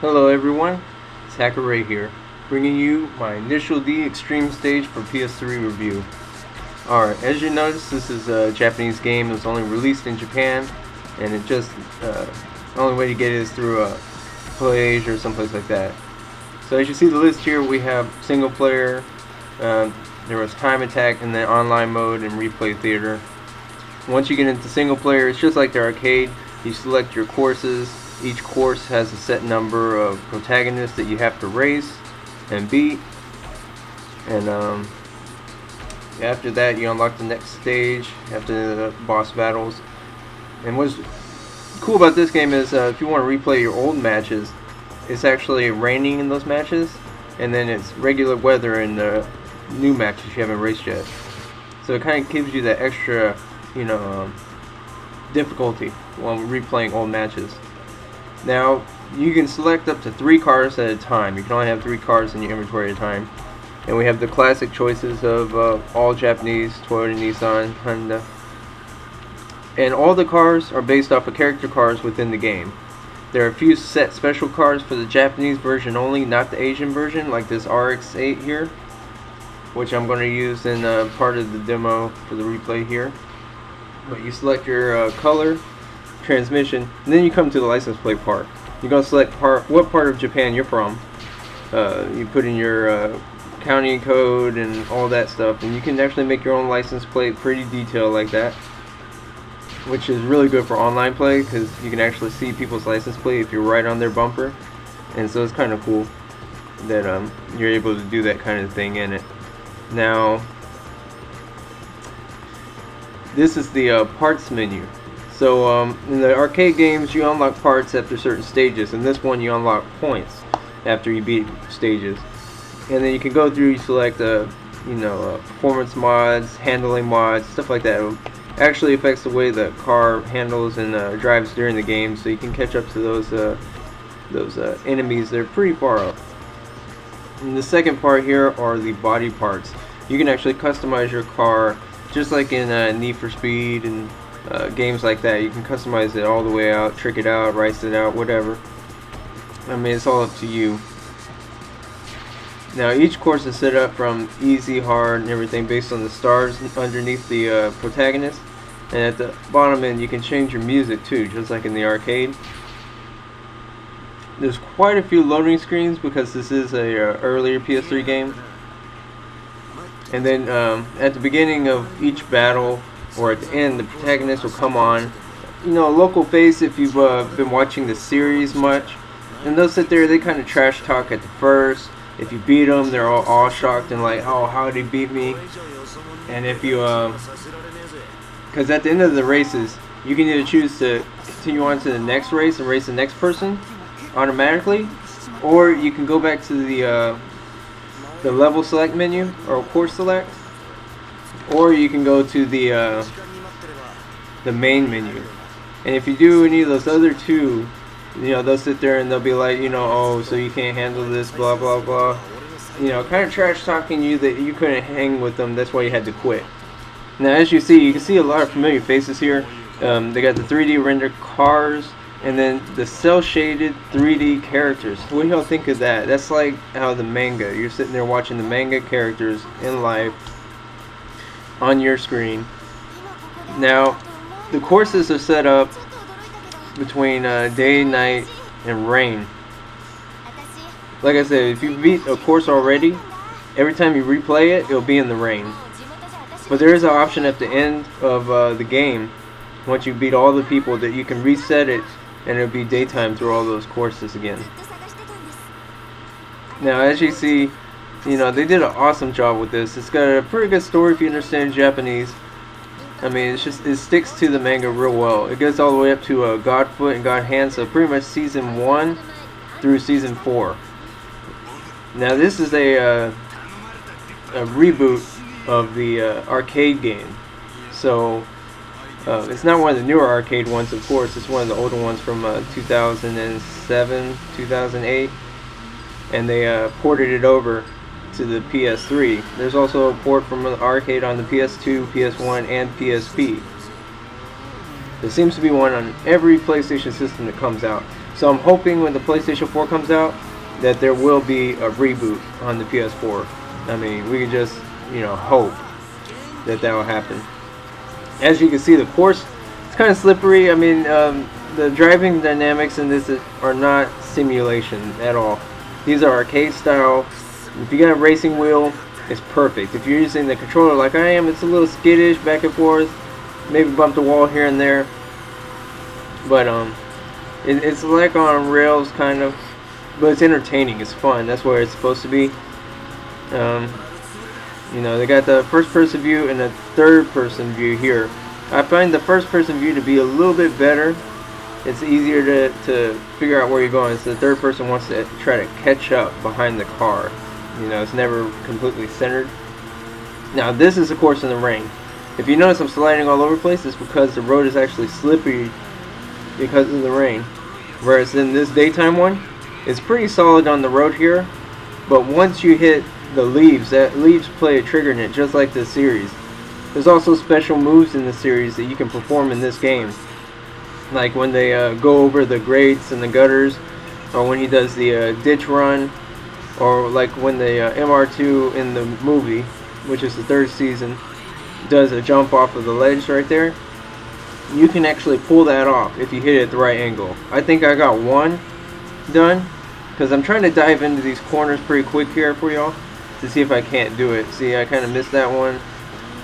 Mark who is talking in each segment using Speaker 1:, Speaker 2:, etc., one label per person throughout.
Speaker 1: Hello everyone, it's Hacker Ray here, bringing you my initial D Extreme stage for PS3 review. Alright, as you notice, this is a Japanese game that was only released in Japan, and the only way to get it is through a Play or someplace like that. So as you see the list here, we have single player, there was time attack, and then online mode and replay theater. Once you get into single player, it's just like the arcade. You select your courses. Each course has a set number of protagonists that you have to race and beat, and after that you unlock the next stage after the boss battles. And what's cool about this game is if you want to replay your old matches, it's actually raining in those matches, and then it's regular weather in the new matches you haven't raced yet. So it kind of gives you that extra, difficulty while replaying old matches. Now, you can select up to 3 cars at a time. You can only have 3 cars in your inventory at a time. And we have the classic choices of all Japanese, Toyota, Nissan, Honda. And all the cars are based off of character cars within the game. There are a few set special cars for the Japanese version only, not the Asian version, like this RX-8 here, which I'm going to use in part of the demo for the replay here. But you select your color, transmission, and then you come to the license plate part. You're going to select what part of Japan you're from. You put in your county code and all that stuff, and you can actually make your own license plate pretty detailed like that, which is really good for online play because you can actually see people's license plate if you're right on their bumper. And so it's kind of cool that you're able to do that kind of thing in it. Now, this is the parts menu. So in the arcade games you unlock parts after certain stages. In this one you unlock points after you beat stages. And then you can go through, you select performance mods, handling mods, stuff like that. It actually affects the way the car handles and drives during the game, so you can catch up to those enemies that are pretty far up. And the second part here are the body parts. You can actually customize your car just like in Need for Speed and games like that. You can customize it all the way out, trick it out, rice it out, whatever. I mean, it's all up to you. Now each course is set up from easy, hard, and everything based on the stars underneath the protagonist. And at the bottom end you can change your music too, just like in the arcade. There's quite a few loading screens because this is a earlier PS3 game. And then at the beginning of each battle, or at the end, the protagonist will come on. A local face if you've been watching the series much. And they'll sit there, they kind of trash talk at the first. If you beat them, they're all shocked and like, oh, how did he beat me? And if you, because at the end of the races, you can either choose to continue on to the next race and race the next person automatically, or you can go back to the level select menu or course select, or you can go to the main menu. And if you do any of those other two, they'll sit there and they'll be like, oh, so you can't handle this, blah blah blah, kind of trash talking you that you couldn't hang with them, that's why you had to quit. Now as you can see a lot of familiar faces here. They got the 3D rendered cars, and then the cel shaded 3D characters. What do y'all think of that? That's like how the manga, you're sitting there watching the manga characters in life on your screen. Now the courses are set up between day, night, and rain. Like I said, if you beat a course already, every time you replay it, it'll be in the rain. But there is an option at the end of the game, once you beat all the people, that you can reset it and it'll be daytime through all those courses again. Now as you see, they did an awesome job with this. It's got a pretty good story if you understand Japanese. I mean, it sticks to the manga real well. It goes all the way up to Godfoot and God Hand, so pretty much season 1 through season 4. Now this is a reboot of the arcade game, so it's not one of the newer arcade ones, of course. It's one of the older ones from 2007, 2008, and they ported it over to the PS3. There's also a port from the arcade on the PS2, PS1, and PSP. There seems to be one on every PlayStation system that comes out. So I'm hoping when the PlayStation 4 comes out that there will be a reboot on the PS4. I mean, we can just, you know, hope that will happen. As you can see, the course, it's kind of slippery. I mean, the driving dynamics in this are not simulation at all. These are arcade style. If you got a racing wheel, it's perfect. If you're using the controller like I am, it's a little skittish, back and forth, maybe bump the wall here and there. But it's like on rails kind of, but it's entertaining. It's fun. That's where it's supposed to be. You know, they got the first-person view and the third-person view here. I find the first-person view to be a little bit better. It's easier to figure out where you're going. So the third person wants to try to catch up behind the car. You know, it's never completely centered. Now, this is, of course, in the rain. If you notice I'm sliding all over the place, it's because the road is actually slippery because of the rain. Whereas in this daytime one, it's pretty solid on the road here. But once you hit the leaves, that leaves play a trigger in it, just like the series. There's also special moves in the series that you can perform in this game, like when they go over the grates and the gutters, or when he does the ditch run, or like when the MR2 in the movie, which is the third season, does a jump off of the ledge right there. You can actually pull that off if you hit it at the right angle. I think I got one done, because I'm trying to dive into these corners pretty quick here for y'all to see if I can't do it. See, I kind of missed that one.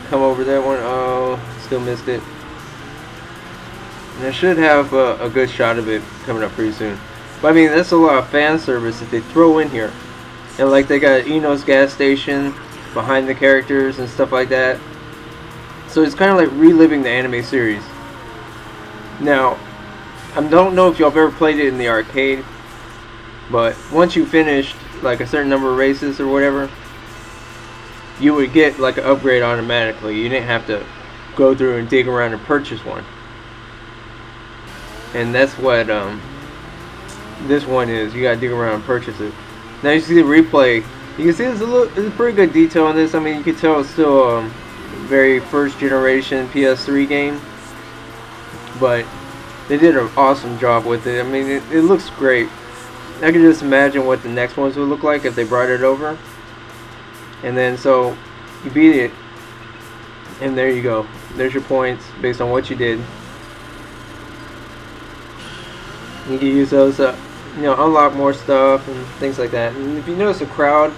Speaker 1: Come over that one. Oh, still missed it. And I should have a good shot of it coming up pretty soon. But I mean, that's a lot of fan service that they throw in here. And like they got Eno's gas station behind the characters and stuff like that. So it's kind of like reliving the anime series. Now, I don't know if y'all have ever played it in the arcade, but once you finished like a certain number of races or whatever, you would get like an upgrade automatically. You didn't have to go through and dig around and purchase one. And that's what this one is. You gotta dig around and purchase it. Now you see the replay. You can see there's a pretty good detail on this. I mean, you can tell it's still a very first generation PS3 game, but they did an awesome job with it. I mean, it looks great. I can just imagine what the next ones would look like if they brought it over. And then so you beat it, and there you go. There's your points based on what you did. You can use those, you know, unlock more stuff and things like that. And if you notice the crowd,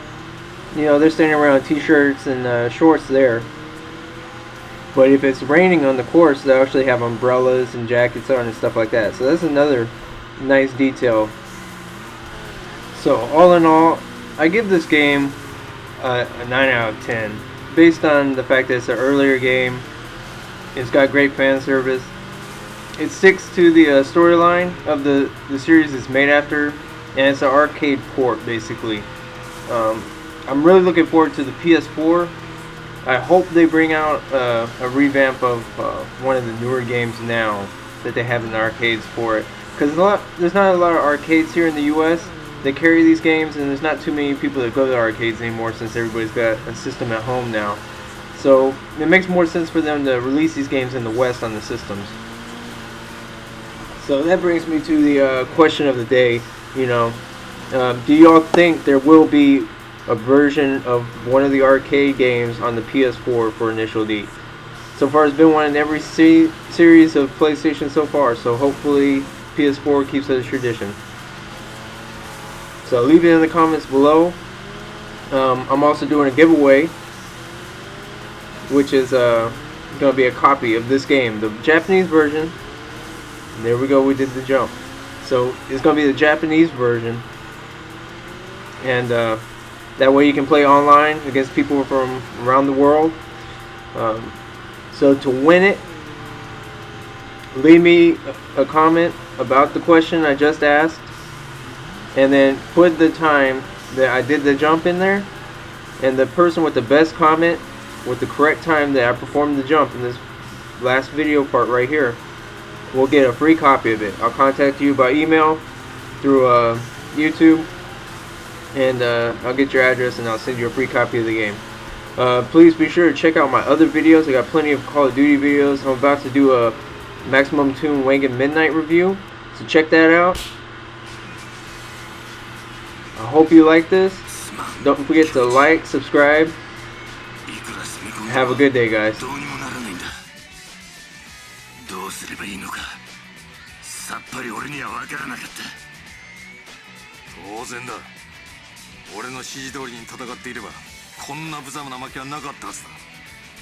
Speaker 1: you know, they're standing around t-shirts and shorts there. But if it's raining on the course, they actually have umbrellas and jackets on and stuff like that. So that's another nice detail. So all in all, I give this game a 9 out of 10. Based on the fact that it's an earlier game, it's got great fan service. It sticks to the storyline of the series it's made after, and it's an arcade port basically. I'm really looking forward to the PS4. I hope they bring out a revamp of one of the newer games now that they have in the arcades for it. Because there's not a lot of arcades here in the US that carry these games, and there's not too many people that go to the arcades anymore since everybody's got a system at home now. So it makes more sense for them to release these games in the West on the systems. So that brings me to the question of the day. You know, do y'all think there will be a version of one of the arcade games on the PS4 for Initial D? So far, it's been one in every series of PlayStation so far. So hopefully, PS4 keeps it a tradition. So leave it in the comments below. I'm also doing a giveaway, which is going to be a copy of this game, the Japanese version. And there we go, we did the jump. So it's going to be the Japanese version, and that way you can play online against people from around the world. So to win it, leave me a comment about the question I just asked, and then put the time that I did the jump in there, and the person with the best comment with the correct time that I performed the jump in this last video part right here will get a free copy of it. I'll contact you by email through YouTube, and I'll get your address and I'll send you a free copy of the game. Please be sure to check out my other videos. I got plenty of Call of Duty videos. I'm about to do a Maximum Tune Wangan Midnight review, so check that out. I hope you like this. Don't forget to like, subscribe. Have a good day, guys.
Speaker 2: どうすればいいのかさっぱり俺には分からなかった。当然だ。俺の指示通りに戦っていればこんな無様な負けはなかったはずだ。